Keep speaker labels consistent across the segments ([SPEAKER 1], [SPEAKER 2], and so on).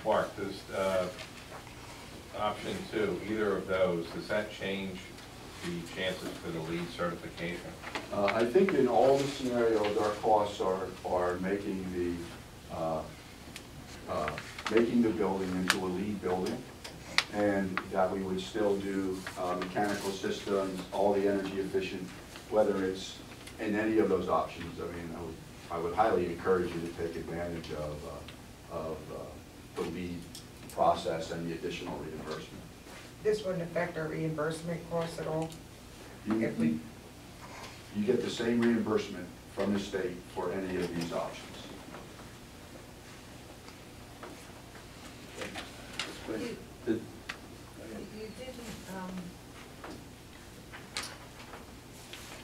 [SPEAKER 1] Mark, does option 2, either of those, does that change the chances for the LEED certification?
[SPEAKER 2] I think in all the scenarios, our costs are making the building into a LEED building, and that we would still do mechanical systems, all the energy efficient, whether it's in any of those options. I mean, I would highly encourage you to take advantage of the LEED process and the additional reimbursement.
[SPEAKER 3] This wouldn't affect our reimbursement costs at all?
[SPEAKER 2] You get the same reimbursement from the state for any of these options.
[SPEAKER 4] You didn't,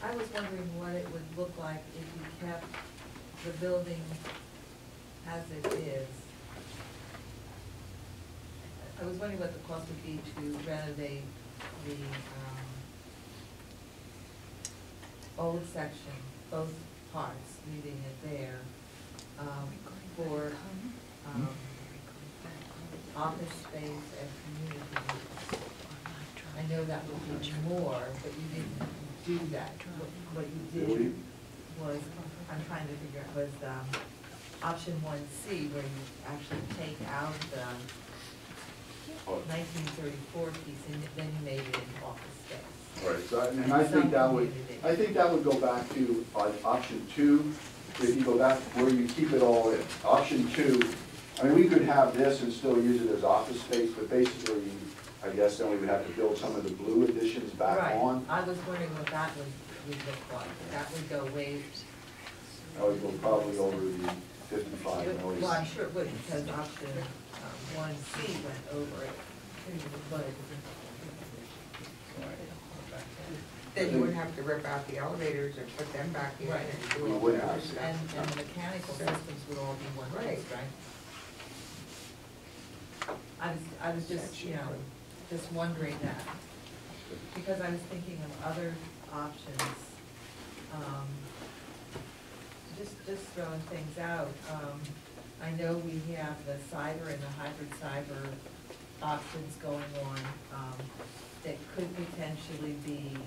[SPEAKER 4] I was wondering what it would look like if you kept the building as it is. I was wondering what the cost would be to renovate the old section, both parts, leaving it there, for office space and community. I know that would be more, but you didn't do that. What you did was, I'm trying to figure out, was option 1C, where you actually take out the 1934 piece and then you made it into office space.
[SPEAKER 2] Right, so, and I think that would go back to option 2. If you go back where you keep it all in. Option 2, I mean, we could have this and still use it as office space, but basically, I guess then we would have to build some of the blue additions back on.
[SPEAKER 4] I was wondering what that would look like. That would go way.
[SPEAKER 2] That would go probably over the 55 million.
[SPEAKER 4] Well, I'm sure it would, because option 1C went over it. But
[SPEAKER 3] Then you wouldn't have to rip out the elevators and put them back in.
[SPEAKER 4] Right.
[SPEAKER 3] And do
[SPEAKER 2] We
[SPEAKER 3] all
[SPEAKER 2] wouldn't
[SPEAKER 3] that
[SPEAKER 2] have
[SPEAKER 3] other
[SPEAKER 2] to.
[SPEAKER 3] stuff.
[SPEAKER 4] and the mechanical systems would all be one piece, right? I was just, just wondering that, because I was thinking of other options, just throwing things out. I know we have the cyber and the hybrid cyber options going on, that could potentially be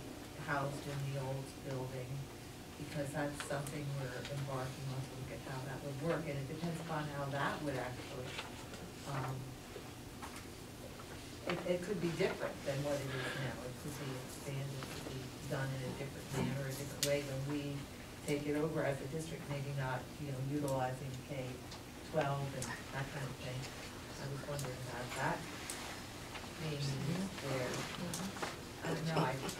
[SPEAKER 4] housed in the old building, because that's something we're embarking on to look at how that would work, and it depends upon how that would actually, it could be different than what it is now. It could be expanded, it could be done in a different manner, a different way when we take it over as a district, maybe not, utilizing K-12 and that kind of thing. I was wondering about that. Maybe there, I don't know, I was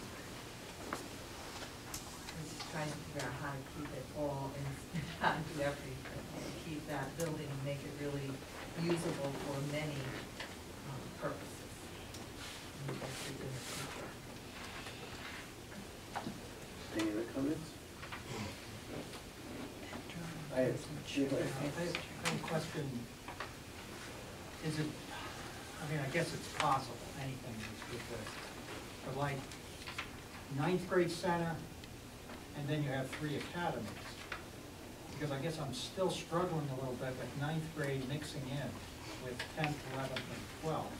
[SPEAKER 4] trying to figure out how to keep it all and how to do everything, and keep that building and make it really usable for many purposes.
[SPEAKER 5] Any other comments? I have
[SPEAKER 6] a question. Is it, I mean, I guess it's possible, anything is with this, but like 9th grade center, and then you have 3 academies. Because I guess I'm still struggling a little bit with 9th grade mixing in with 10th, 11th, and 12th.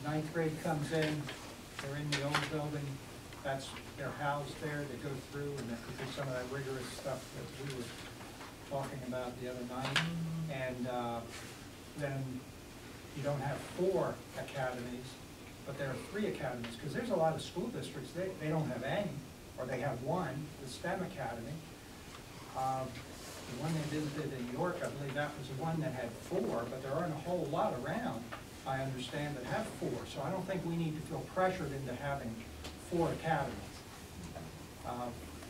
[SPEAKER 6] 9th grade comes in, they're in the old building, they're housed there, they go through, and they do some of that rigorous stuff that we were talking about the other night. And then you don't have 4 academies, but there are 3 academies, because there's a lot of school districts, they don't have any, or they have 1, the STEM Academy. The one they visited in New York, I believe that was the one that had 4, but there aren't a whole lot around, I understand, that have 4. So I don't think we need to feel pressured into having 4 academies.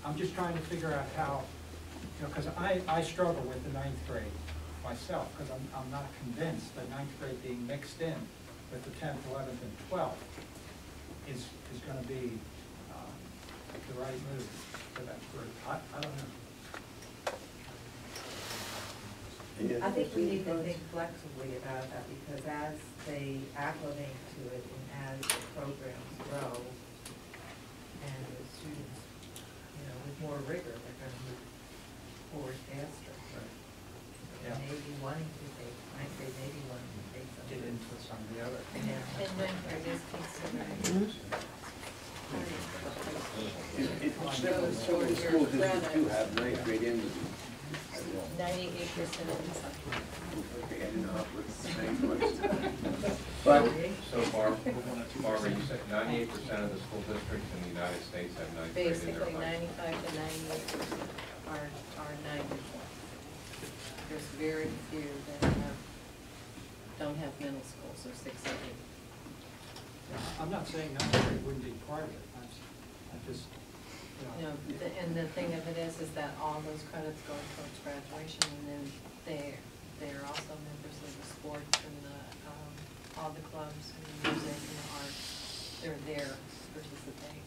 [SPEAKER 6] I'm just trying to figure out how, because I struggle with the 9th grade myself, because I'm not convinced that 9th grade being mixed in with the 10th, 11th, and 12th is going to be the right move for that group. I don't know.
[SPEAKER 4] I think we need to think flexibly about that, because as they acclimate to it and as the programs grow and the students, with more rigor, they're going to move forward faster.
[SPEAKER 6] Yeah.
[SPEAKER 4] And wanting to take, ninth grade maybe wanting to take some.
[SPEAKER 6] Get into some of the other.
[SPEAKER 4] Yeah. And then for this considering.
[SPEAKER 5] Several schools districts do have ninth grade English.
[SPEAKER 4] 98% of the.
[SPEAKER 5] Okay, I didn't know how it was the same question. But,
[SPEAKER 1] So far, Barbara, you said 98% of the school districts in the United States have ninth grade in their
[SPEAKER 7] Basically,
[SPEAKER 1] high school.
[SPEAKER 7] 95 to 98% are 9 to 12. There's very few that don't have middle school, so 6 or 8.
[SPEAKER 6] I'm not saying ninth grade wouldn't be part of it, I just,
[SPEAKER 7] You know, and the thing of it is that all those credits go towards graduation, and then they're also members of the sports and all the clubs and the music and the arts. They're there to participate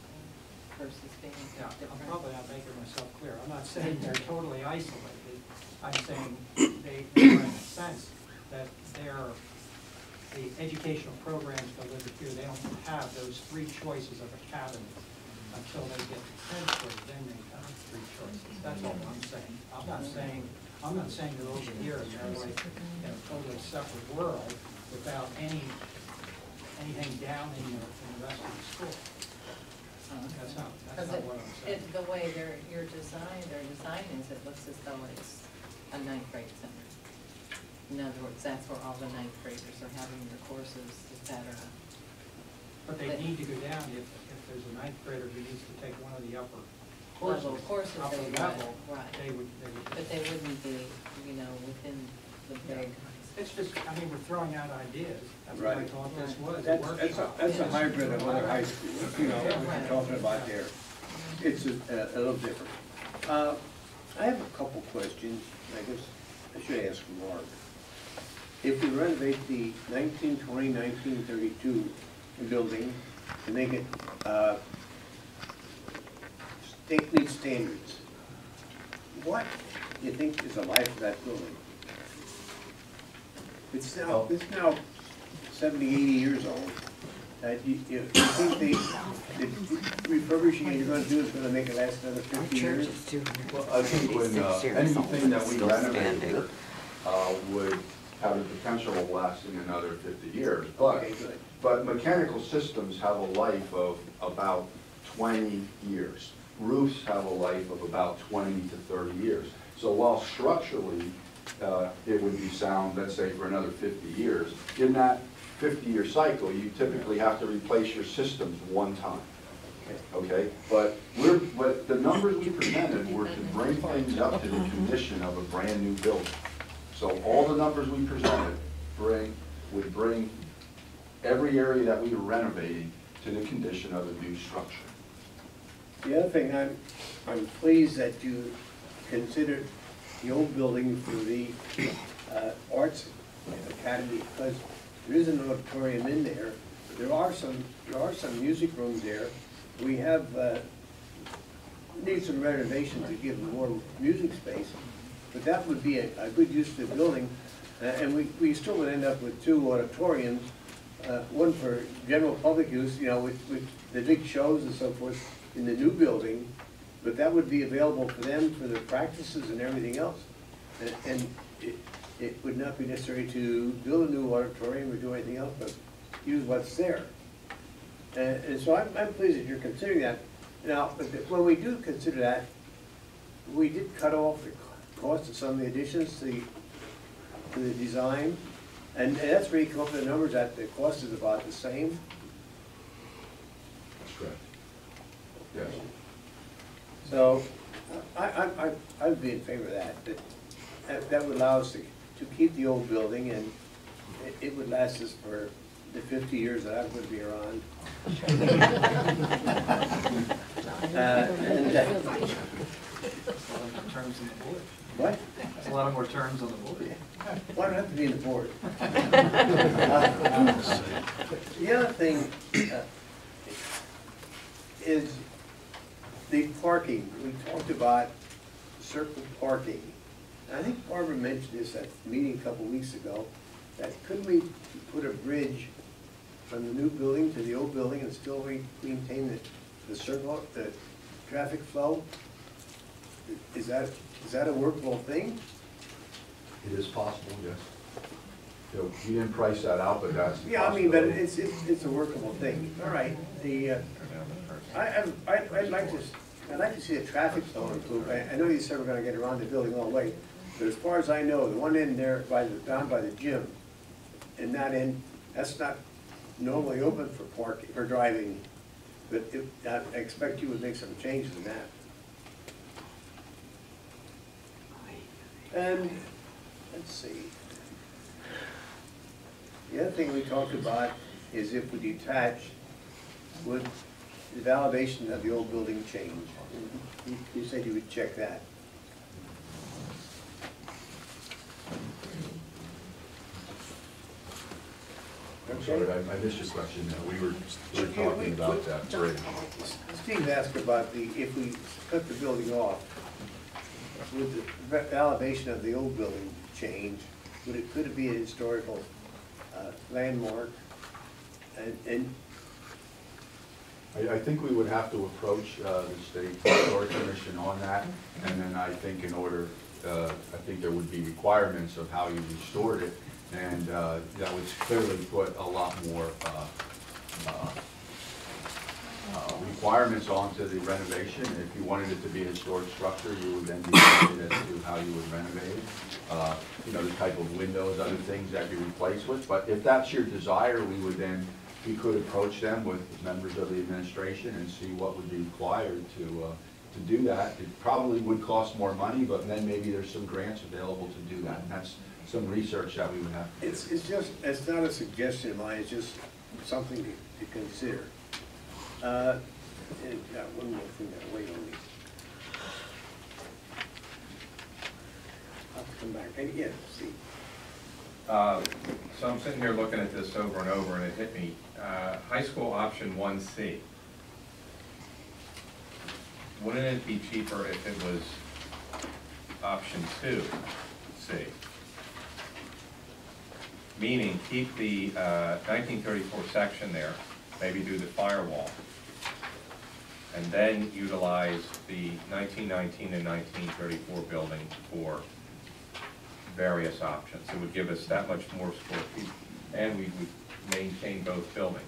[SPEAKER 7] versus being
[SPEAKER 6] yeah, I'm
[SPEAKER 7] different.
[SPEAKER 6] probably not making myself clear. I'm not saying they're totally isolated. I'm saying they are in a sense that the educational programs delivered here, they don't have those 3 choices of academies until they get to 10th grade, then they have 3 choices. That's all I'm saying. I'm not saying they're over here and they're like in a totally separate world without anything down in the rest of the school. That's not what I'm saying.
[SPEAKER 7] The way their design is, it looks as though it's a 9th grade center. In other words, that's where all the 9th graders are having their courses, etc.
[SPEAKER 6] But they need to go down if there's a 9th grader who needs to take one of the upper courses.
[SPEAKER 7] Level courses
[SPEAKER 6] upper
[SPEAKER 7] they would,
[SPEAKER 6] level,
[SPEAKER 7] right.
[SPEAKER 6] They would.
[SPEAKER 7] But they wouldn't be, within the big.
[SPEAKER 6] It's just, I mean, we're throwing out ideas. That's what I
[SPEAKER 5] Right.
[SPEAKER 6] thought this was, a
[SPEAKER 5] that's
[SPEAKER 6] workshop.
[SPEAKER 5] that's a hybrid of other high schools, what you're talking about there. It's a little different. I have a couple questions, I guess I should ask Mark. If we renovate the 1920, 1932 building to make it meet standards, what do you think is the life of that building? It's now 70, 80 years old. You think the refurbishing you're going to do is going to make it last another 50 years?
[SPEAKER 2] Well, I think when anything that we renovate here would have the potential of lasting another 50 years.
[SPEAKER 5] Okay, good.
[SPEAKER 2] But mechanical systems have a life of about 20 years. Roofs have a life of about 20 to 30 years. So while structurally it would be sound, let's say, for another 50 years, in that 50-year cycle, you typically have to replace your systems one time. Okay, but the numbers we presented were to bring things up to the condition of a brand new building. So all the numbers we presented would bring every area that we were renovating to the condition of a new structure.
[SPEAKER 5] The other thing, I'm pleased that you considered the old building for the Arts Academy, because there is an auditorium in there. There are some music rooms there. We have need some renovation to give them more music space, but that would be a good use of the building, and we still would end up with 2 auditoriums, one for general public use, with the big shows and so forth in the new building, but that would be available for them for their practices and everything else. And it would not be necessary to build a new auditorium or do anything else, but use what's there. And so I'm pleased that you're considering that. Now, when we do consider that, we did cut off the cost of some of the additions to the design, and that's where you come up with the numbers that the cost is about the same.
[SPEAKER 2] That's correct. Yes.
[SPEAKER 5] So I'd be in favor of that. That would allow us to keep the old building, and it would last us for the 50 years that I'm going to be around.
[SPEAKER 6] Terms on the board.
[SPEAKER 5] What?
[SPEAKER 6] There's a lot more terms on the board.
[SPEAKER 5] Why do I have to be in the board? The other thing is the parking. We talked about circle parking. I think Barbara mentioned this at the meeting a couple weeks ago, that couldn't we put a bridge from the new building to the old building and still maintain the circle, the traffic flow? Is that a workable thing?
[SPEAKER 2] It is possible, yes. You know, we didn't price that out, but that's a
[SPEAKER 5] Yeah, I mean, but
[SPEAKER 2] possibility.
[SPEAKER 5] it's a workable thing. All right, I'd like to see a traffic zone improved. I know you said we're gonna get around the building all the way, but as far as I know, the one end there down by the gym, and that end, that's not normally open for parking, for driving, but I expect you would make some changes in that. And, let's see. The other thing we talked about is if we detach, would the validation of the old building change? You said you would check that.
[SPEAKER 2] I'm sorry, I missed your question. We were talking about that bridge.
[SPEAKER 5] Steve asked about if we cut the building off, would the validation of the old building change? Could it be a historical landmark? And
[SPEAKER 2] I think we would have to approach the State Historic Commission on that, and then I think in order, I think there would be requirements of how you restored it, and that would clearly put a lot more requirements onto the renovation. If you wanted it to be a historic structure, you would then be limited as to how you would renovate it. You know, the type of windows, other things that you replace with. But if that's your desire, we could approach them with members of the administration and see what would be required to do that. It probably would cost more money, but then maybe there's some grants available to do that. And that's some research that we would have to do.
[SPEAKER 5] it's not a suggestion of mine, it's just something to consider. And got one more thing that wait on me. I'll have to come back. And yeah, see.
[SPEAKER 1] So I'm sitting here looking at this over and over, and it hit me. High school option 1C. Wouldn't it be cheaper if it was option 2C? Meaning, keep the 1934 section there, maybe do the firewall, and then utilize the 1919 and 1934 building for various options. It would give us that much more square feet, and we would maintain both buildings.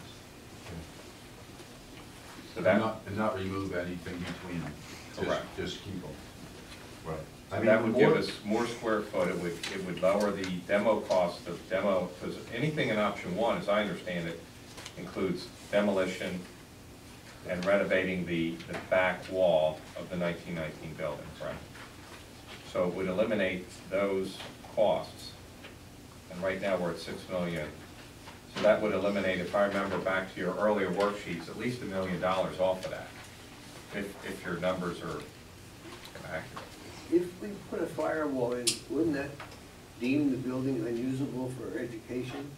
[SPEAKER 1] So that,
[SPEAKER 2] And not remove anything between them.
[SPEAKER 1] Correct.
[SPEAKER 2] Just keep them. Right.
[SPEAKER 1] so that would give us more square foot. It would lower the demo cost of demo, because anything in option 1, as I understand it, includes demolition and renovating the back wall of the 1919 building, correct? So it would eliminate those costs. And right now we're at $6 million. So that would eliminate, if I remember back to your earlier worksheets, at least $1 million off of that, if your numbers are accurate.
[SPEAKER 5] If we put a firewall in, wouldn't that deem the building unusable for education?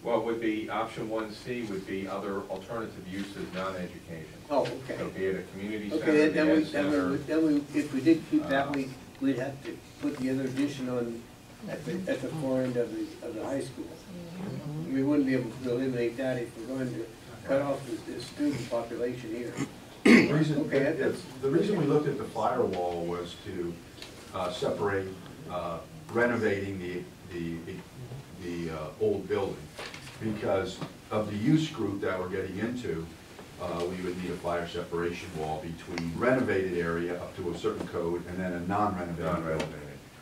[SPEAKER 1] Well, it would be, option 1C would be other alternative uses, non-education.
[SPEAKER 5] Oh, okay.
[SPEAKER 1] So be it a community center,
[SPEAKER 5] Okay,
[SPEAKER 1] the ed center.
[SPEAKER 5] then we, if we did keep that, we'd have to put the other addition on at the far end of the high school. We wouldn't be able to eliminate that if we're going to cut off the student population here.
[SPEAKER 2] The reason,
[SPEAKER 5] Okay,
[SPEAKER 2] the reason we looked at the firewall was to separate renovating the old building. Because of the use group that we're getting into, we would need a fire separation wall between renovated area up to a certain code and then a non-renovated building.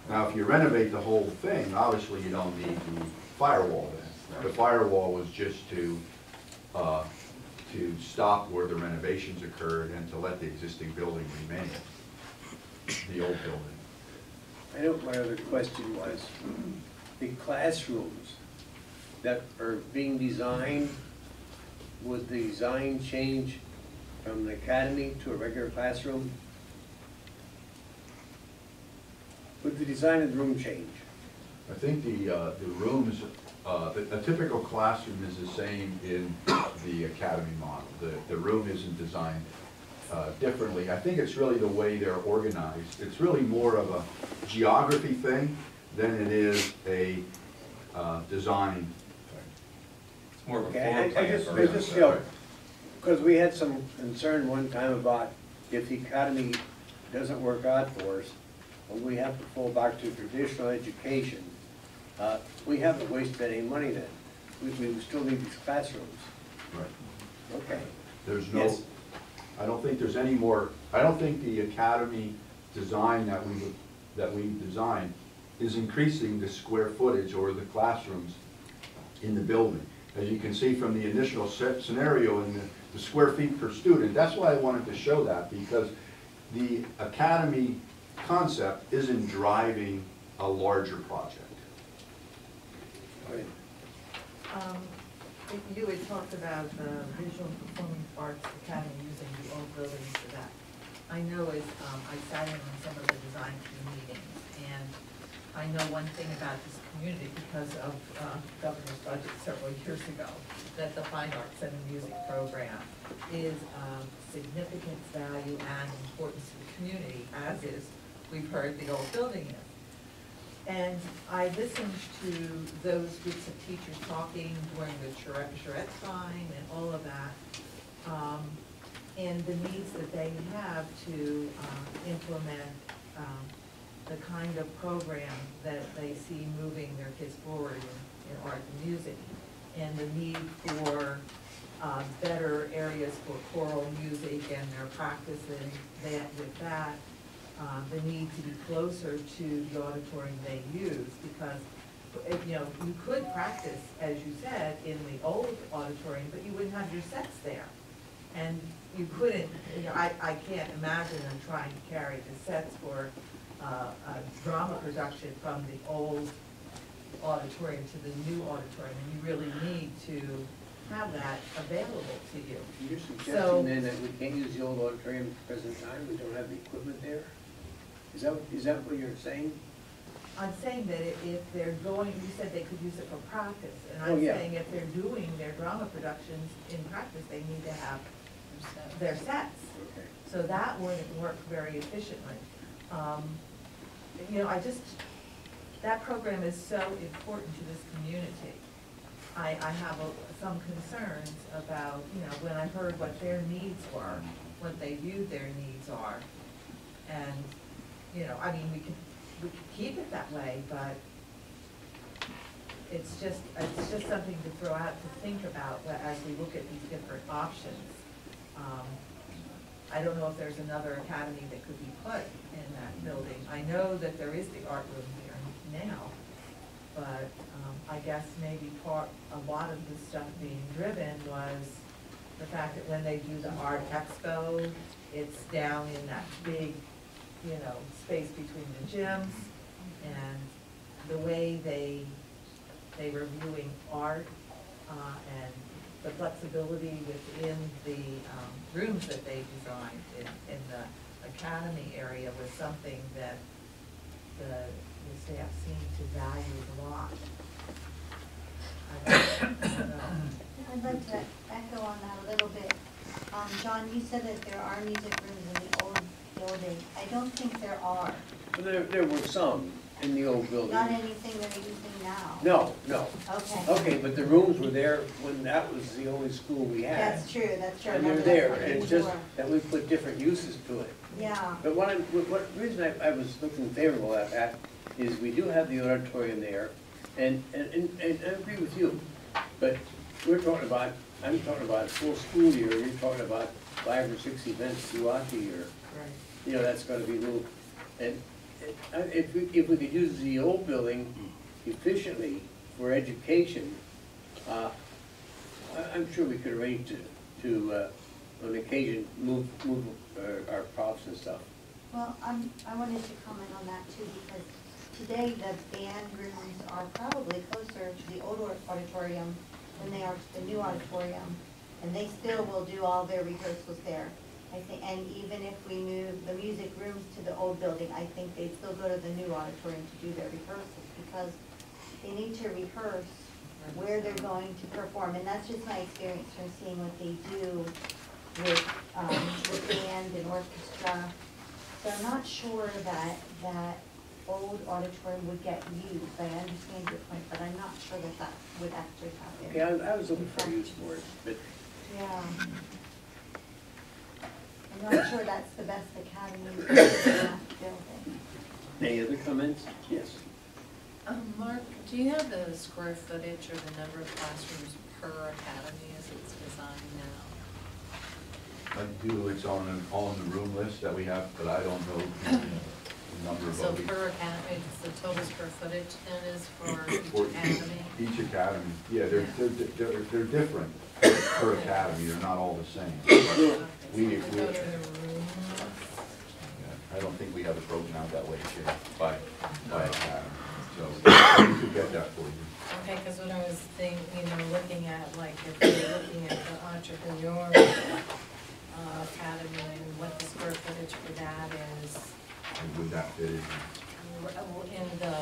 [SPEAKER 2] Now, if you renovate the whole thing, obviously you don't need the firewall then. The firewall was just to stop where the renovations occurred and to let the existing building remain, the old building.
[SPEAKER 5] I know my other question was, the classrooms that are being designed, would the design change from the academy to a regular classroom? Would the design of the room change?
[SPEAKER 2] I think the rooms, a typical classroom is the same in the academy model. The room isn't designed differently. I think it's really the way they're organized. It's really more of a geography thing than it is a design thing.
[SPEAKER 1] It's more of a
[SPEAKER 5] Okay,
[SPEAKER 1] floor
[SPEAKER 5] I
[SPEAKER 1] plan
[SPEAKER 5] just,
[SPEAKER 1] versus
[SPEAKER 5] you know, because we had some concern one time about if the academy doesn't work out for us, and we have to fall back to traditional education, we haven't wasted any money then. We still need these classrooms.
[SPEAKER 2] Right.
[SPEAKER 5] Okay.
[SPEAKER 2] There's no,
[SPEAKER 5] Yes.
[SPEAKER 2] I don't think there's any more, I don't think the academy design that we designed is increasing the square footage or the classrooms in the building. As you can see from the initial scenario and the square feet per student, that's why I wanted to show that, because the academy concept isn't driving a larger project.
[SPEAKER 5] Right.
[SPEAKER 4] You had talked about the Visual and Performing Arts Academy using the old buildings for that. I know as, I sat in on some of the design team meetings, and I know one thing about this community because of governor's budget several years ago, that the fine arts and the music program is of significant value and importance to the community, as is, we've heard, the old building is. And I listened to those groups of teachers talking during the charrette time and all of that, and the needs that they have to implement the kind of program that they see moving their kids forward in art and music, and the need for better areas for choral music and their practicing with that. The need to be closer to the auditorium they use, because, you know, you could practice, as you said, in the old auditorium, but you wouldn't have your sets there. And you couldn't, you know, I can't imagine them trying to carry the sets for a drama production from the old auditorium to the new auditorium, and you really need to have that available to you.
[SPEAKER 5] You're
[SPEAKER 4] So-
[SPEAKER 5] suggesting then that we can't use the old auditorium at the present time, we don't have the equipment there? Is that what you're saying?
[SPEAKER 4] I'm saying that if they're going, you said they could use it for practice, and
[SPEAKER 5] Oh,
[SPEAKER 4] I'm
[SPEAKER 5] yeah.
[SPEAKER 4] saying if they're doing their drama productions in practice, they need to have their sets.
[SPEAKER 5] Okay.
[SPEAKER 4] So that wouldn't work very efficiently. You know, that program is so important to this community. I have some concerns about, you know, when I heard what their needs were, what they viewed their needs are. And, you know, I mean, we could keep it that way, but it's just something to throw out to think about as we look at these different options. I don't know if there's another academy that could be put in that building. I know that there is the art room here now, but I guess maybe a lot of the stuff being driven was the fact that when they do the art expo, it's down in that big, you know, space between the gyms, and the way they were viewing art and the flexibility within the rooms that they designed in the academy area was something that the staff seemed to value a lot. I don't know.
[SPEAKER 8] I'd like to echo on that a little bit. John, you said that there are music rooms in the old building. I don't think there are.
[SPEAKER 5] Well, there were some in the old building.
[SPEAKER 8] Not anything that are using now.
[SPEAKER 5] No.
[SPEAKER 8] Okay.
[SPEAKER 5] Okay, but the rooms were there when that was the only school we had.
[SPEAKER 8] That's true, that's true.
[SPEAKER 5] And they're
[SPEAKER 8] Remember
[SPEAKER 5] there,
[SPEAKER 8] that's what
[SPEAKER 5] and it's
[SPEAKER 8] you
[SPEAKER 5] just
[SPEAKER 8] were.
[SPEAKER 5] that we put different uses to it.
[SPEAKER 8] Yeah,
[SPEAKER 5] But what reason I was looking favorable at that is we do have the auditorium there, and I agree with you. But I'm talking about a full school year, you're talking about 5 or 6 events throughout the year.
[SPEAKER 4] Right.
[SPEAKER 5] You know, that's gonna be moved. And if we could use the old building efficiently for education, I'm sure we could arrange to on occasion, move our props and stuff.
[SPEAKER 8] well, I wanted to comment on that too, because today the band rooms are probably closer to the old auditorium than they are to the new auditorium, and they still will do all their rehearsals there. I think, and even if we move the music rooms to the old building, I think they'd still go to the new auditorium to do their rehearsals, because they need to rehearse where they're going to perform, and that's just my experience from seeing what they do with band and orchestra. So I'm not sure that old auditorium would get used. I understand your point, but I'm not sure that would actually happen.
[SPEAKER 5] Yeah, I was looking for use for it, but
[SPEAKER 8] Yeah. I'm not sure that's the best academy for that building.
[SPEAKER 5] Any other comments? Yes.
[SPEAKER 7] Mark, do you have the square footage or the number of classrooms per academy as it's designed now?
[SPEAKER 2] I do, it's on the room list that we have, but I don't know the number of.
[SPEAKER 7] So per academy, the total square footage then is for each academy?
[SPEAKER 2] Each academy, yeah, they're different per academy, they're not all the same. We,
[SPEAKER 7] Go to the room.
[SPEAKER 2] I don't think we have it broken out that way, Jim, by academy, so we could get that for you.
[SPEAKER 7] Okay, because what I was thinking, looking at, like, if you're looking at the entrepreneur academy and what the square footage for that is,
[SPEAKER 2] And would that fit in?
[SPEAKER 7] in the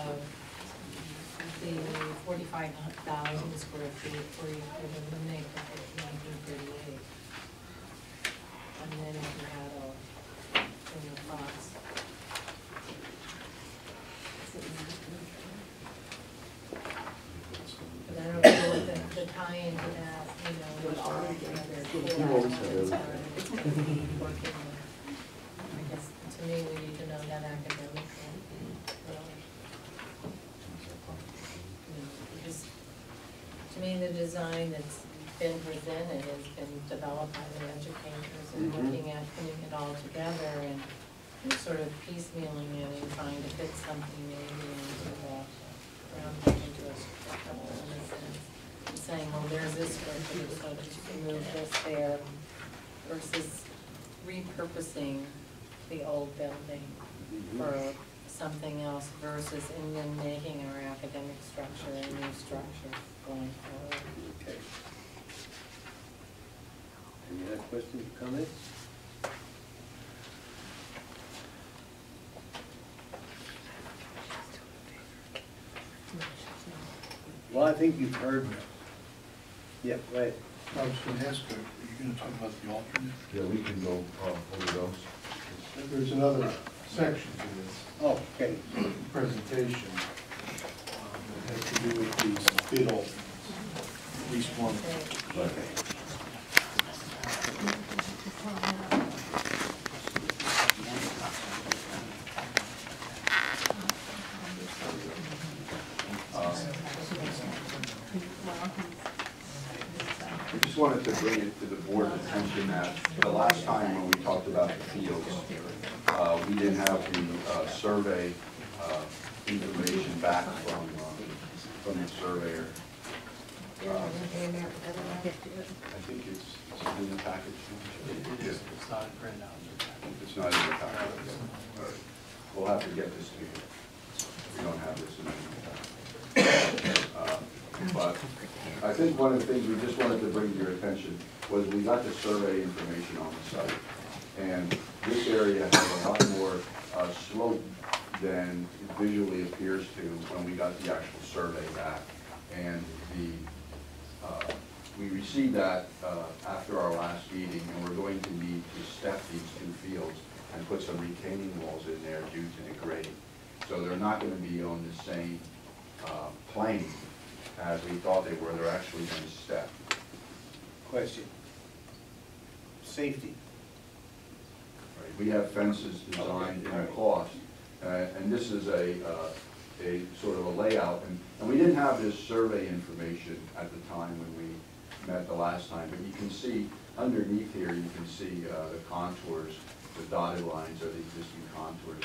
[SPEAKER 7] 45,000 square feet for you, for the make of 1938. And then if you had in the cost. But I don't know what the tie-in to that, with all the other working. I guess, to me, we need to know that academically, really. Because, to me, the design that's been presented has been developed by the educators and looking at putting it all together and sort of piecemealing it and trying to fit something maybe into the into a couple of sense. And saying, well, there's this square footage, so that you can move this there versus repurposing the old building for something else versus and then making our academic structure a new structure going forward.
[SPEAKER 5] Okay. Any other questions or comments? Well, I think you've heard. Yeah, right.
[SPEAKER 9] I was going to ask, are you going to talk about the alternate?
[SPEAKER 2] Yeah, we can go over those.
[SPEAKER 9] There's another section to this
[SPEAKER 5] Oh, okay.
[SPEAKER 9] presentation that has to do with these bid alternates, at least one.
[SPEAKER 5] Okay.
[SPEAKER 2] I just wanted to bring it to the board's attention that the last time when we talked about the fields, we didn't have the survey information back from the surveyor. I think it's in the package.
[SPEAKER 9] It's not printed out.
[SPEAKER 2] It's not in the package. All right. We'll have to get this to you. We don't have this in the package. But I think one of the things we just wanted to bring to your attention was we got the survey information on the site. And this area has a lot more slope than it visually appears to when we got the actual survey back. And we received that after our last meeting, and we're going to need to step these two fields and put some retaining walls in there due to the grade. So they're not going to be on the same plane as we thought they were. They're actually going to step.
[SPEAKER 5] Question. Safety.
[SPEAKER 2] Right. We have fences designed in the cost, and this is a sort of a layout. And we didn't have this survey information at the time when we met the last time, but you can see underneath here, you can see the contours, the dotted lines are the existing contours.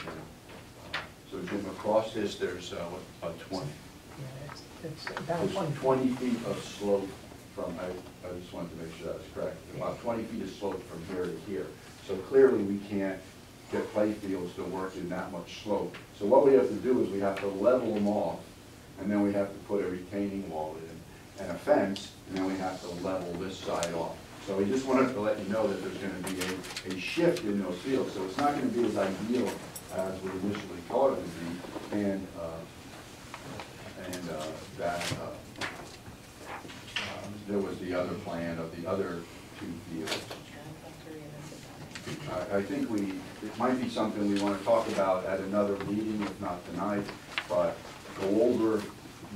[SPEAKER 2] So Jim, across this, there's what, about 20?
[SPEAKER 6] It's about
[SPEAKER 2] There's 20 feet of slope from, I just wanted to make sure that was correct, about 20 feet of slope from here to here. So clearly we can't get play fields to work in that much slope. So what we have to do is we have to level them off, and then we have to put a retaining wall in and a fence, and then we have to level this side off. So we just wanted to let you know that there's going to be a shift in those fields. So it's not going to be as ideal as we initially thought it would be, and that there was the other plan of the other two fields. I think it might be something we want to talk about at another meeting, if not tonight, but go over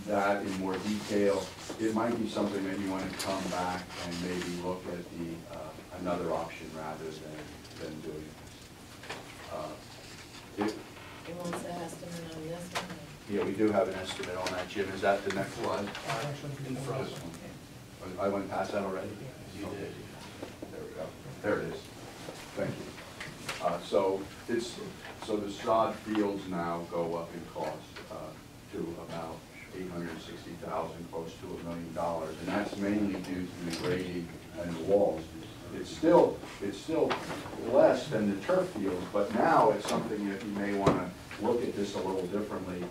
[SPEAKER 2] that in more detail. It might be something that you want to come back and maybe look at another option rather than doing this.
[SPEAKER 7] He wants an estimate on this one.
[SPEAKER 2] Yeah, we do have an estimate on that, Jim. Is that the next slide?
[SPEAKER 6] In
[SPEAKER 9] front.
[SPEAKER 2] I went past that already?
[SPEAKER 9] You
[SPEAKER 2] Okay.
[SPEAKER 9] did.
[SPEAKER 2] There we go. There it is. Thank you. So the sod fields now go up in cost to about $860,000, close to $1 million, and that's mainly due to the grading and the walls. It's still less than the turf fields, but now it's something that you may want to look at this a little differently.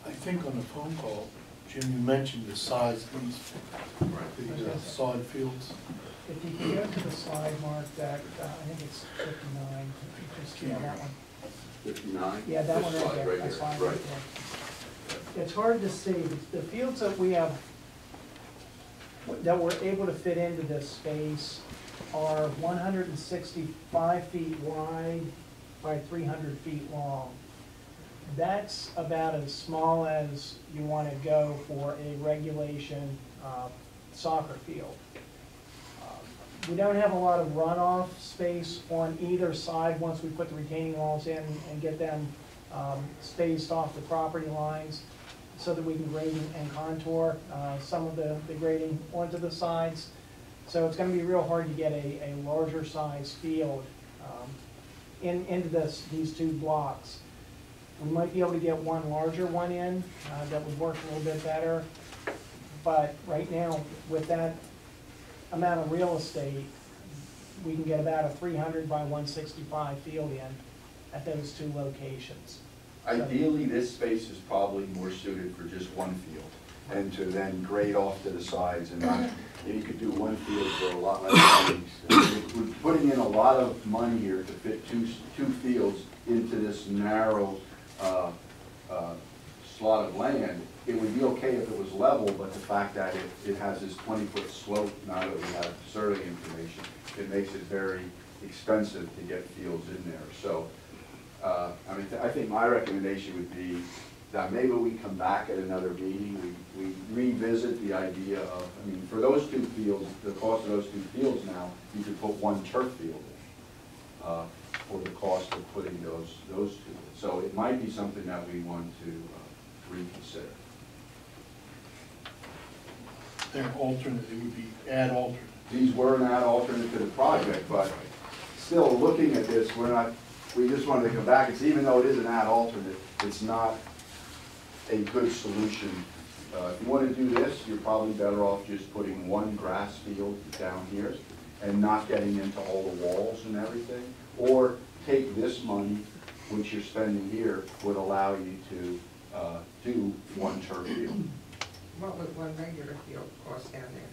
[SPEAKER 9] I think on the phone call, Jim, you mentioned the size of the sod fields.
[SPEAKER 6] If you can go to the slide, Mark, that, I think it's 59, just, yeah, that one.
[SPEAKER 2] 59?
[SPEAKER 6] Yeah, that one
[SPEAKER 2] This
[SPEAKER 6] right
[SPEAKER 2] slide
[SPEAKER 6] there, that
[SPEAKER 2] here,
[SPEAKER 6] slide
[SPEAKER 2] right.
[SPEAKER 6] right there. It's hard to see, the fields that we have, that we're able to fit into this space are 165 feet wide by 300 feet long. That's about as small as you want to go for a regulation soccer field. We don't have a lot of runoff space on either side once we put the retaining walls in and get them spaced off the property lines so that we can grade and contour some of the grading onto the sides. So it's going to be real hard to get a larger size field into these two blocks. We might be able to get one larger one in that would work a little bit better. But right now, with that amount of real estate, we can get about a 300 by 165 field in at those two locations.
[SPEAKER 2] Ideally, this space is probably more suited for just one field, and to then grade off to the sides, and not, you could do one field for a lot less money. We're putting in a lot of money here to fit two fields into this narrow slot of land. It would be okay if it was level, but the fact that it has this 20-foot slope, now that we have survey information, it makes it very expensive to get fields in there. So, I mean, I think my recommendation would be that maybe we come back at another meeting, we revisit the idea of, I mean, for those two fields, the cost of those two fields now, you could put one turf field in, for the cost of putting those two. So it might be something that we want to reconsider.
[SPEAKER 9] They're alternate, it would be add alternate.
[SPEAKER 2] These were an add alternate to the project, but still looking at this, we just wanted to come back. It's even though it is an add alternate, it's not a good solution. If you want to do this, you're probably better off just putting one grass field down here and not getting into all the walls and everything. Or take this money, which you're spending here, would allow you to do one turf field.
[SPEAKER 3] What would one regular field cost down there?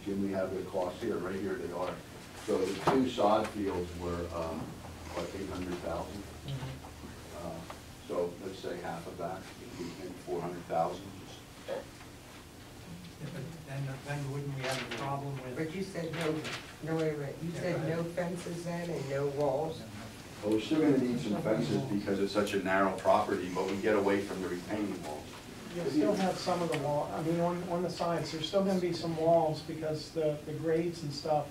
[SPEAKER 2] Jim, we have the costs here, right here they are. So the two sod fields were, what, 800,000? So let's say half of that, maybe 400,000.
[SPEAKER 6] Yeah, but then wouldn't we have a problem with?
[SPEAKER 3] But you said no, wait a minute, you said no fences then and no walls?
[SPEAKER 2] Well, we're still gonna need some fences because it's such a narrow property, but we get away from the retaining walls.
[SPEAKER 6] You'll still have some of the wall, I mean, on the sides, there's still gonna be some walls because the grades and stuff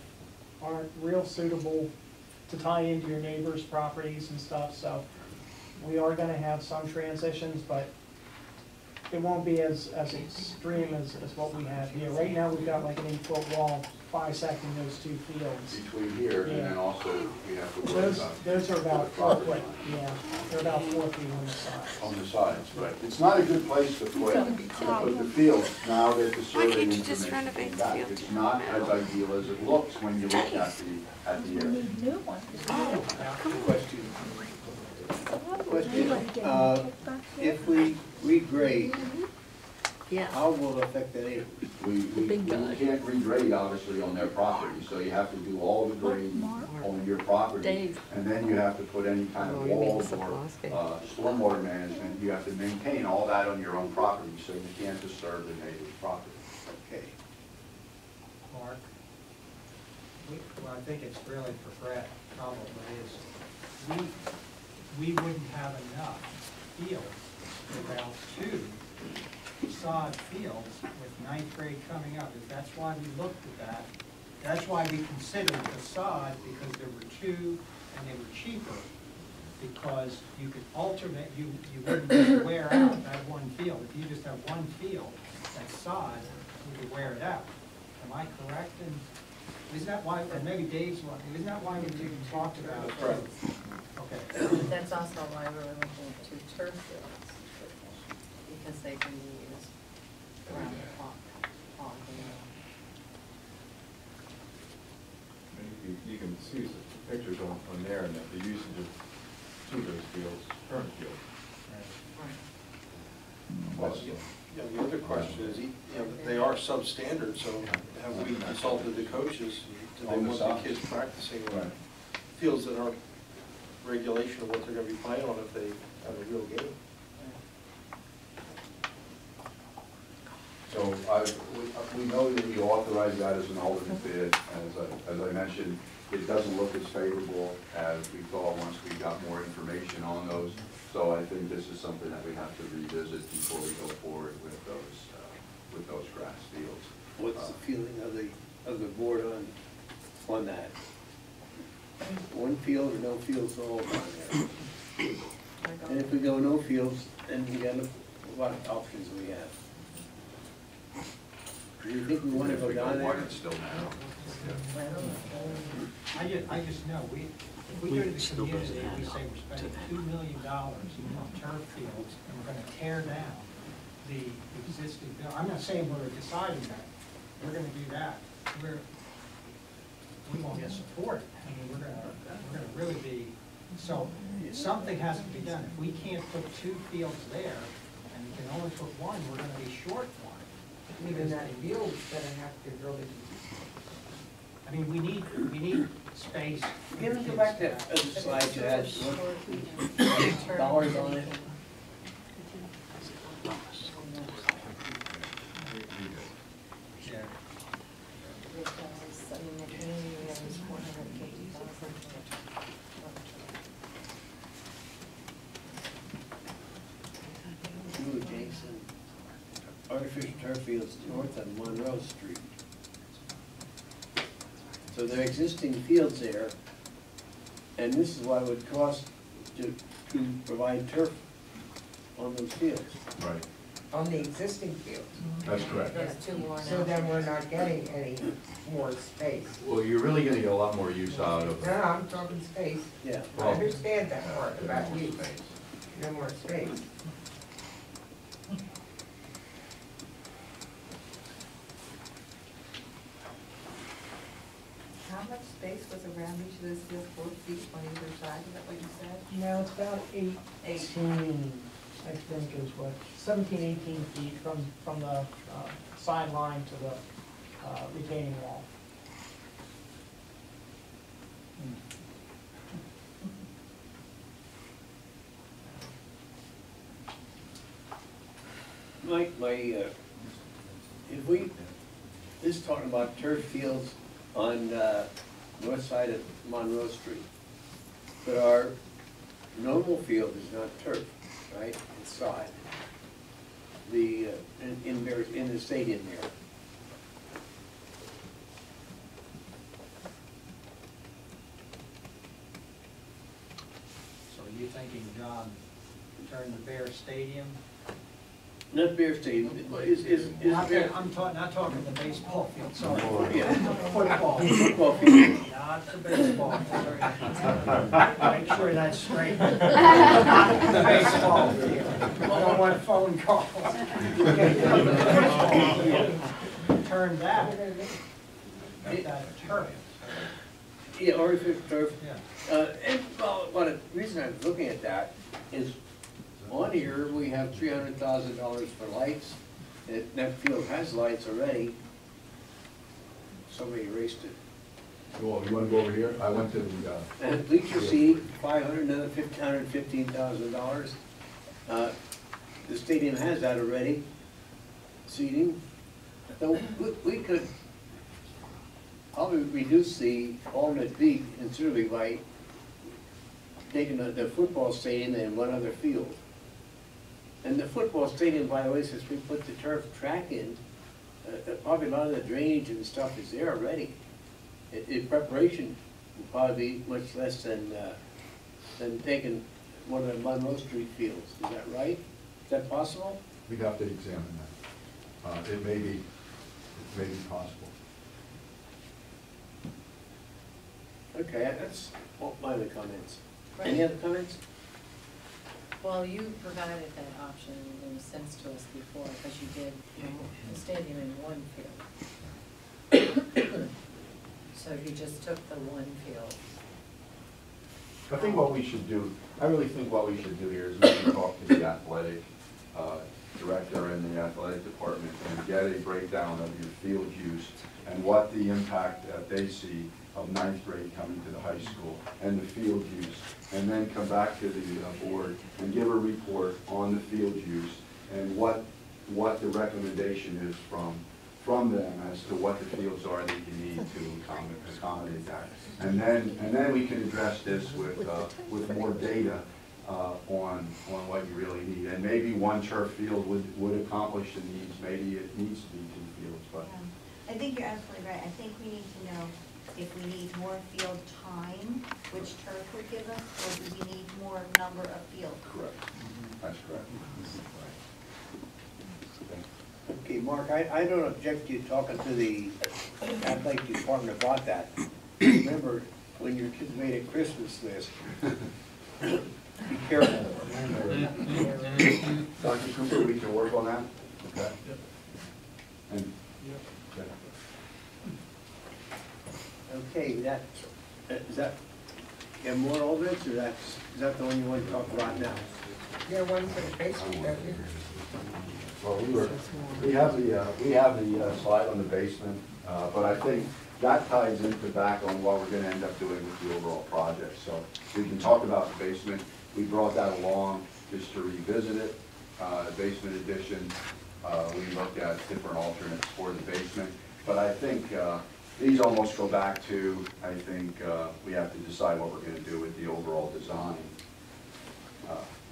[SPEAKER 6] aren't real suitable to tie into your neighbors' properties and stuff, so we are gonna have some transitions, but it won't be as extreme as what we have here. Right now, we've got like an 8-foot wall bisecting those two fields.
[SPEAKER 2] Between here, and then also we have to worry
[SPEAKER 6] Those,
[SPEAKER 2] about
[SPEAKER 6] those are about 4 foot, yeah, they're about 4 feet on the side.
[SPEAKER 2] on the sides, right? It's not a good place to put the fields now that the survey information came back. It's not as ideal as it looks when you look at the area.
[SPEAKER 5] Question, if we regrade, how will it affect the neighbors?
[SPEAKER 2] We can't regrade obviously on their property, so you have to do all the grading on your property. And then you have to put any kind of walls or stormwater management, you have to maintain all that on your own property, so you can't disturb the neighbor's property.
[SPEAKER 5] Okay.
[SPEAKER 6] Mark? Well, I think it's really for Brett, probably, is we wouldn't have enough fields without two sod fields with ninth grade coming up. That's why we looked at that. That's why we considered the sod, because there were two and they were cheaper because you could alternate, you wouldn't just wear out that one field. If you just have one field that's sod, you could wear it out. Am I correct? And isn't that why, or maybe Dave's one, isn't that why we talked about it?
[SPEAKER 2] Correct.
[SPEAKER 6] Okay.
[SPEAKER 7] That's also why we're looking at 2 turf fields, because they can be used around the clock on
[SPEAKER 10] You can see the pictures on there and that the usage of 2 of those fields, current fields.
[SPEAKER 11] Well, yeah, the other question is, you know, they are substandard, so have we consulted the coaches? Do they
[SPEAKER 2] On the
[SPEAKER 11] want
[SPEAKER 2] side.
[SPEAKER 11] the kids practicing
[SPEAKER 2] Right.
[SPEAKER 11] on fields that aren't regulation of what they're gonna be playing on if they have a real game?
[SPEAKER 2] So we know that we authorize that as an alternate bid. As I mentioned, it doesn't look as favorable as we thought once we got more information on those. So I think this is something that we have to revisit before we go forward with those grass fields.
[SPEAKER 5] What's the feeling of the board on that? One field or no fields all on there? And if we go no fields, then we gotta look what options we have. Do you think we wanna go down there?
[SPEAKER 2] It's still now.
[SPEAKER 6] I just know, if we go to the community and we say we're spending $2 million on turf fields and we're gonna tear down the existing building, I'm not saying we're deciding that, we're gonna do that, we won't get support. I mean, we're gonna really be, so something has to be done. If we can't put 2 fields there and we can only put 1, we're gonna be short 1.
[SPEAKER 3] Even that field's gonna have to really,
[SPEAKER 6] I mean, we need space.
[SPEAKER 5] Can we go back to the other slide you had, what dollars on it?
[SPEAKER 6] Yeah.
[SPEAKER 7] Because, I mean, the community has 450,000.
[SPEAKER 5] Ooh, Jason, artificial turf fields north on Monroe Street. So there are existing fields there, and this is what it would cost to provide turf on those fields.
[SPEAKER 10] Right,
[SPEAKER 3] on the existing fields.
[SPEAKER 10] that's correct.
[SPEAKER 7] There's 2 more now.
[SPEAKER 3] So then we're not getting any more space.
[SPEAKER 10] Well, you're really gonna get a lot more use out of
[SPEAKER 3] No, I'm talking space.
[SPEAKER 5] Yeah.
[SPEAKER 3] I understand that part about use, no more space.
[SPEAKER 4] How much space was around each of those fields, 4 feet on either side, is that what you said?
[SPEAKER 12] No, it's about 18, I think is what, 17, 18 feet from the sideline to the retaining wall.
[SPEAKER 5] If we, this is talking about turf fields on north side of Monroe Street, but our normal field is not turf, right? It's sod. The, in the stadium there.
[SPEAKER 6] So are you thinking, John, turn the Bear Stadium?
[SPEAKER 5] Not Bear Stadium, is Bear.
[SPEAKER 6] Not talking the baseball field, sorry.
[SPEAKER 5] Yeah.
[SPEAKER 6] Football.
[SPEAKER 5] Football field.
[SPEAKER 6] Not the baseball field. Make sure that's straight. The baseball field. I don't want phone calls. Turn that. Make that a turf.
[SPEAKER 5] Yeah, artificial turf.
[SPEAKER 6] Yeah.
[SPEAKER 5] And, well, the reason I'm looking at that is, on here, we have $300,000 for lights. That field has lights already. Somebody erased it.
[SPEAKER 10] Well, you wanna go over here? I went to the,
[SPEAKER 5] And bleacher seat, another $115,000. The stadium has that already, seating. So we could probably reduce the alternate fee considerably by taking the football stadium and one other field. And the football stadium, by the way, since we put the turf track in, probably a lot of the drainage and stuff is there already in preparation will probably be much less than taking one of the Monroe Street fields, is that right? Is that possible?
[SPEAKER 2] We'd have to examine that. It may be possible.
[SPEAKER 5] Okay, that's all my other comments.
[SPEAKER 7] Right.
[SPEAKER 5] Any other comments?
[SPEAKER 7] Well, you provided that option in a sense to us before, because you did the stadium in one field. So you just took the one field.
[SPEAKER 2] I think what we should do, I really think what we should do here is maybe talk to the athletic director in the athletic department and get a breakdown of your field use and what the impact that they see of ninth grade coming to the high school and the field use, and then come back to the board and give a report on the field use and what the recommendation is from them as to what the fields are that you need to accommodate that. And then we can address this with more data on what you really need. And maybe one turf field would accomplish the needs. Maybe it needs to be two fields, but.
[SPEAKER 8] I think you're absolutely right. I think we need to know if we need more field time, which turf would give us, or do we need more number of fields?
[SPEAKER 2] Correct. That's correct.
[SPEAKER 5] Okay, Mark, I don't object to you talking to the athletic department about that. Remember, when your kids made a Christmas list, be careful.
[SPEAKER 2] Dr. Cooper, we can work on that? Okay. And,
[SPEAKER 5] Okay, is that, you have more alternates, or is that the one you want to talk about now?
[SPEAKER 3] Yeah, one for the basement, don't you?
[SPEAKER 2] well, we have the slide on the basement, but I think that ties into back on what we're gonna end up doing with the overall project. So we can talk about the basement. We brought that along just to revisit it, basement addition. We looked at different alternates for the basement, but I think these almost go back to, I think we have to decide what we're gonna do with the overall design.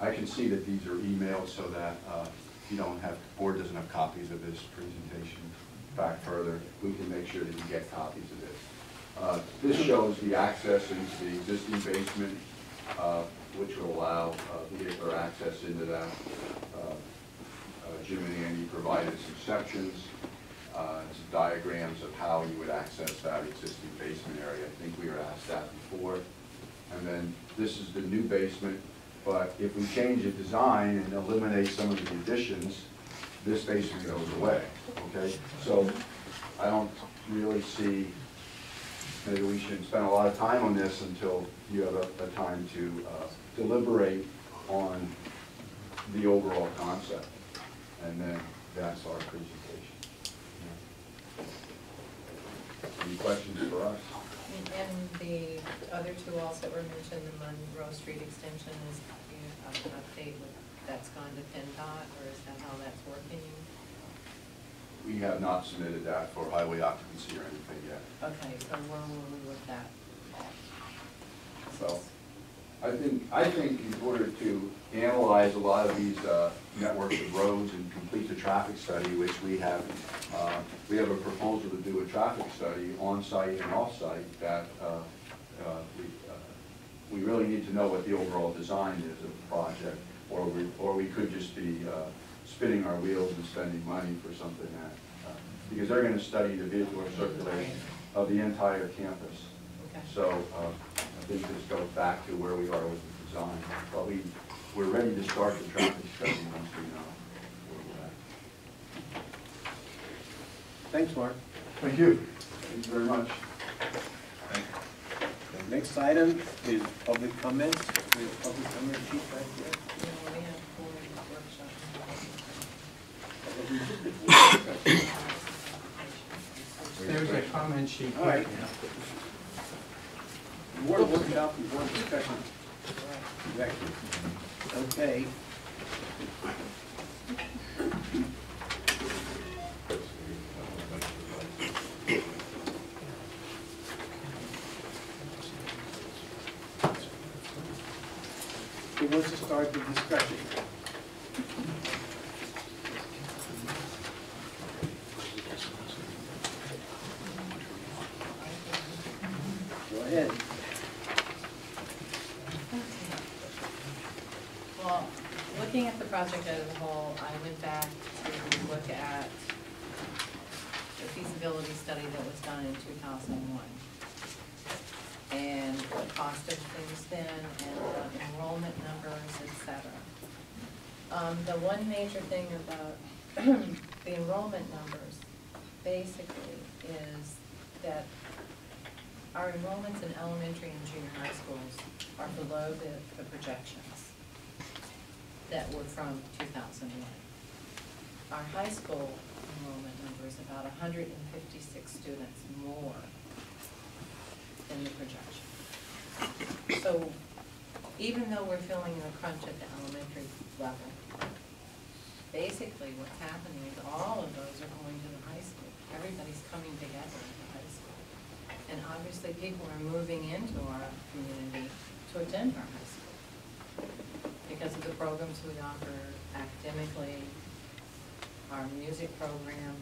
[SPEAKER 2] I can see that these are emailed so that you don't have, the board doesn't have copies of this presentation back further. We can make sure that you get copies of this. This shows the access into the existing basement, which will allow vehicular access into that. Jim and Andy provided some sections, some diagrams of how you would access that existing basement area. I think we were asked that before. And then this is the new basement, but if we change the design and eliminate some of the additions, this basement goes away, okay? So I don't really see, maybe we should spend a lot of time on this until you have a time to deliberate on the overall concept. And then that's our presentation. Any questions for us?
[SPEAKER 7] And the other two also were mentioned, the Monroe Street extension is an update with, that's gone to PennDOT, or is that how that's working?
[SPEAKER 2] We have not submitted that for highway occupancy or anything yet.
[SPEAKER 7] Okay, so where will we with that?
[SPEAKER 2] So I think in order to analyze a lot of these networks of roads and complete the traffic study, which we have a proposal to do a traffic study on-site and off-site that we really need to know what the overall design is of the project, or we could just be spinning our wheels and spending money for something that, because they're going to study the vehicular circulation of the entire campus.
[SPEAKER 7] Okay.
[SPEAKER 2] So I think this goes back to where we are with the design, but we're ready to start the traffic study once we know where we're at.
[SPEAKER 5] Thanks, Mark.
[SPEAKER 2] Thank you. Thank you very much.
[SPEAKER 5] The next item is public comments. We have public comment sheet right there.
[SPEAKER 7] No, we have for the workshop.
[SPEAKER 6] There's a comment sheet.
[SPEAKER 5] All right. You want to work it out before discussion. Exactly. Okay. Who wants to start the discussion? Go ahead.
[SPEAKER 7] looking at the project as a whole, I went back to look at the feasibility study that was done in 2001. And the cost of things then, and the enrollment numbers, et cetera. The one major thing about the enrollment numbers, basically, is that our enrollments in elementary and junior high schools are below the projections that were from 2001. Our high school enrollment number is about 156 students more than the projection. So even though we're feeling the crunch at the elementary level, basically what's happening is all of those are going to the high school. Everybody's coming together at the high school. And obviously people are moving into our community to attend our high school because of the programs we offer academically, our music program,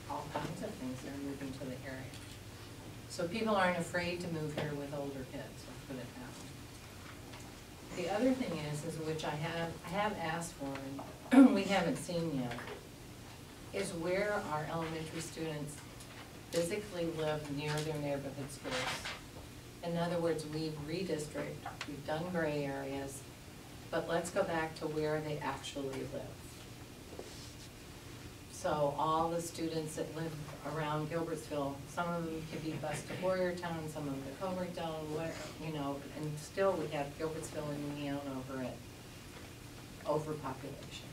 [SPEAKER 7] all kinds of things that are moving to the area. So people aren't afraid to move here with older kids, let's put it that way. The other thing is which I have asked for and we haven't seen yet, is where our elementary students physically live near their neighborhood schools. In other words, we've redistricted, we've done gray areas, but let's go back to where they actually live. So all the students that live around Gilbertsville, some of them can be bused to Boyertown, some of them to Boyertown, you know, and still we have Gilbertsville and Union over it, overpopulation.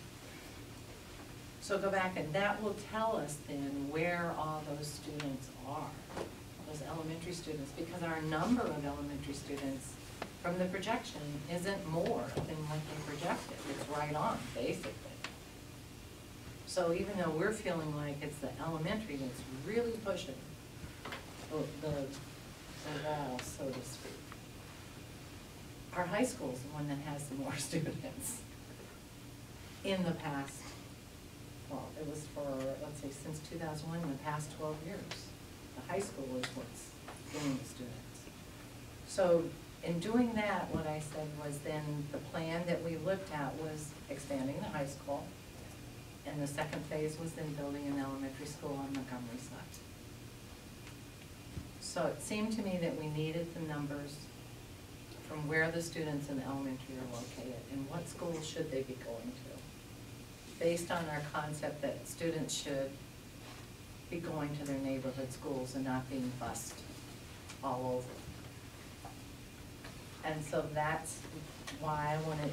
[SPEAKER 7] So go back and that will tell us then where all those students are, those elementary students, because our number of elementary students from the projection isn't more than what they projected. It's right on, basically. So even though we're feeling like it's the elementary that's really pushing the wall, so to speak, our high school is the one that has the more students in the past. Well, it was for, let's say, since 2001, in the past 12 years. The high school is what's getting the students. So in doing that, what I said was then the plan that we looked at was expanding the high school, and the second phase was then building an elementary school on Montgomery side. So it seemed to me that we needed the numbers from where the students in elementary are located and what schools should they be going to, based on our concept that students should be going to their neighborhood schools and not being bused all over. And so that's why I wanted,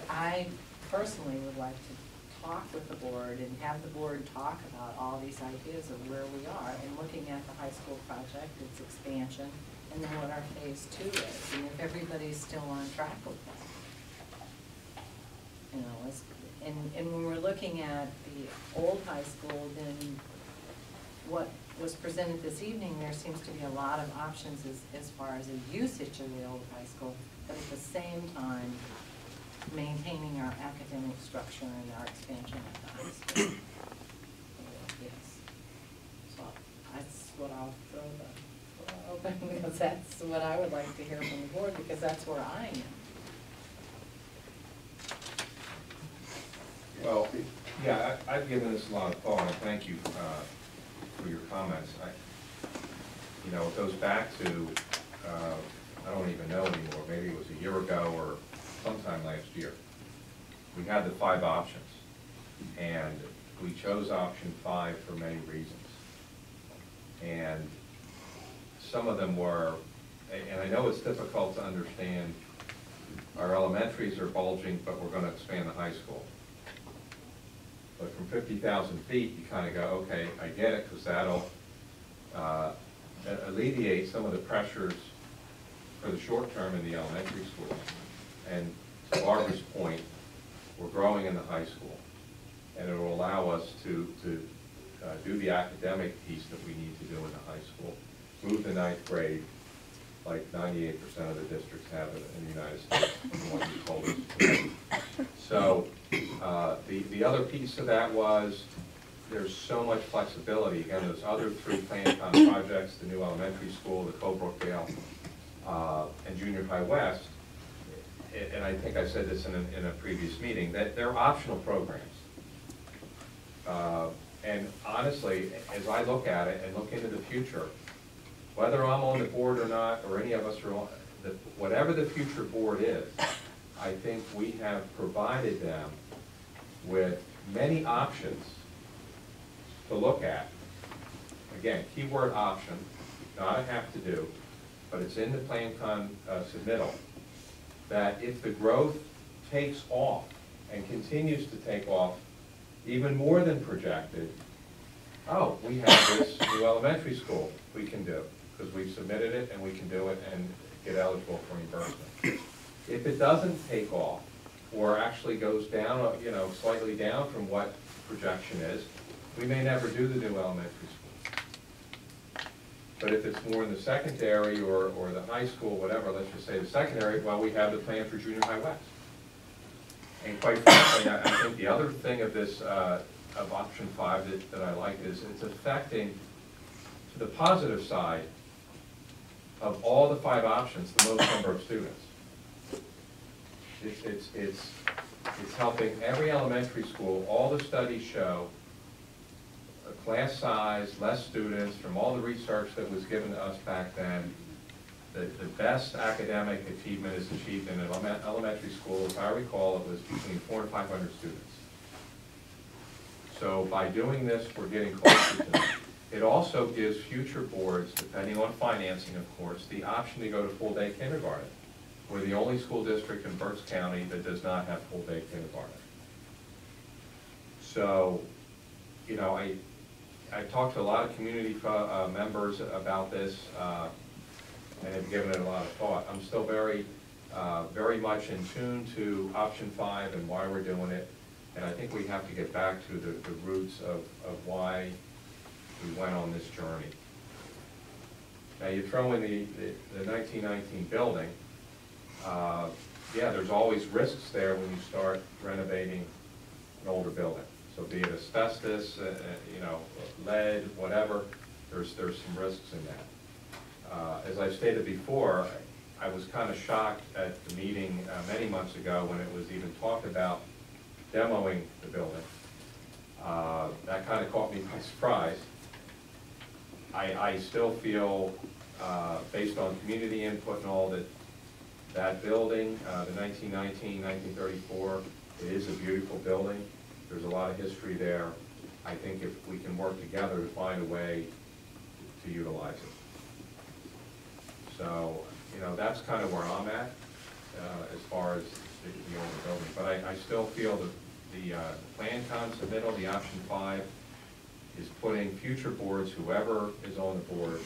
[SPEAKER 7] I personally would like to talk with the board and have the board talk about all these ideas of where we are and looking at the high school project, its expansion, and then what our phase 2 is, and if everybody's still on track with that. You know, and when we're looking at the old high school, then what was presented this evening, there seems to be a lot of options as far as the usage of the old high school, but at the same time, maintaining our academic structure and our expansion at the high school. Yes. So that's what I'll throw the open, because that's what I would like to hear from the board, because that's where I am.
[SPEAKER 1] Well, yeah, I've given this a lot of thought, and thank you for your comments. You know, it goes back to, I don't even know anymore, maybe it was a year ago or sometime last year. We had the 5 options, and we chose option 5 for many reasons. And some of them were, and I know it's difficult to understand, our elementaries are bulging, but we're going to expand the high school. But from 50,000 feet, you kind of go, okay, I get it, because that'll alleviate some of the pressures for the short term in the elementary school. And to Barbara's point, we're growing in the high school, and it will allow us to do the academic piece that we need to do in the high school. Move to 9th grade, like 98% of the districts have it in the United States, from what you told us. So the other piece of that was there's so much flexibility. Again, those other 3 planned projects, the new elementary school, the Co-Brookdale, and Junior High West, and I think I said this in a previous meeting, that they're optional programs. And honestly, as I look at it and look into the future, whether I'm on the board or not, or any of us are on, whatever the future board is, I think we have provided them with many options to look at. Again, keyword option, not a have to do, but it's in the plan submittal, that if the growth takes off and continues to take off even more than projected, oh, we have this new elementary school we can do, because we've submitted it and we can do it and get eligible for reimbursement. If it doesn't take off, or actually goes down, slightly down from what projection is, we may never do the new elementary school. But if it's more in the secondary or the high school, whatever, let's just say the secondary, well, we have the plan for junior high west. And quite frankly, I think the other thing of this, of option 5 that I like is it's affecting, to the positive side, of all the 5 options, the most number of students. It's helping every elementary school. All the studies show a class size, less students, from all the research that was given to us back then, the best academic achievement is achieved in an elementary school. If I recall, it was between 400 and 500 students. So by doing this, we're getting closer to that. It also gives future boards, depending on financing, of course, the option to go to full-day kindergarten. We're the only school district in Berks County that does not have full-day kindergarten. So, I talked to a lot of community members about this and have given it a lot of thought. I'm still very much in tune to option 5 and why we're doing it, and I think we have to get back to the roots of why we went on this journey. Now, you throw in the 1919 building. Yeah, there's always risks there when you start renovating an older building. So be it asbestos, lead, whatever, there's some risks in that. As I stated before, I was kind of shocked at the meeting many months ago when it was even talked about demoing the building. That kind of caught me by surprise. I still feel, based on community input and all, that building, the 1919, 1934, it is a beautiful building. There's a lot of history there. I think if we can work together to find a way to utilize it. So, that's kind of where I'm at as far as the older building. But I still feel that the plan submittal, the option 5, is putting future boards, whoever is on the board,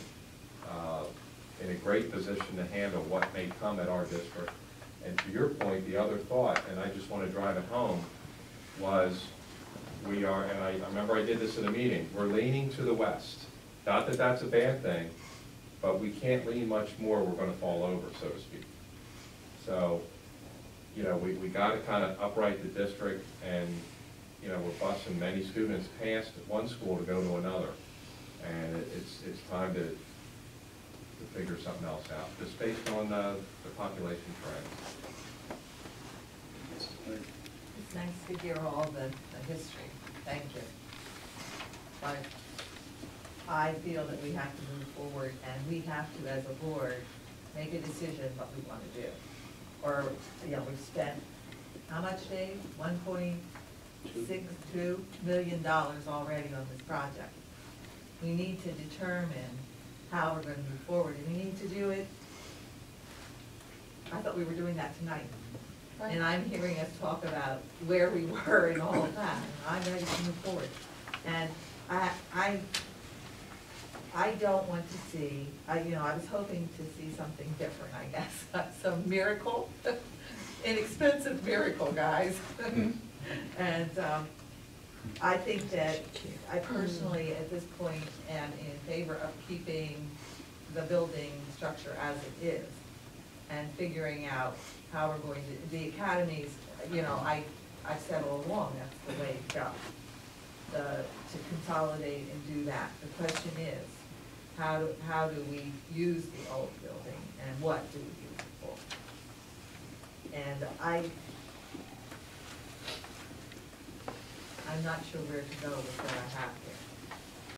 [SPEAKER 1] in a great position to handle what may come at our district. And to your point, the other thought, and I just want to drive it home, was we are, and I remember I did this in a meeting, we're leaning to the west. Not that that's a bad thing, but we can't lean much more, we're going to fall over, so to speak. So, we got to kind of upright the district, and, we're busing many students past one school to go to another. And it's time to figure something else out, just based on the population trends.
[SPEAKER 4] It's nice to hear all the history, thank you. But I feel that we have to move forward, and we have to, as a board, make a decision what we want to do. Or, we've spent, how much, Dave? $1.62 million already on this project. We need to determine how we're going to move forward, and we need to do it. I thought we were doing that tonight.
[SPEAKER 7] Right.
[SPEAKER 4] And I'm hearing us talk about where we were and all of that, and I'm ready to move forward. And I don't want to see, I was hoping to see something different, I guess, some miracle, inexpensive miracle, guys. And I think that I personally, at this point, am in favor of keeping the building structure as it is and figuring out how we're going to, the academies, I've said all along, that's the way to go. To consolidate and do that. The question is, how do we use the old building, and what do we use it for? And I'm not sure where to go with what I have here.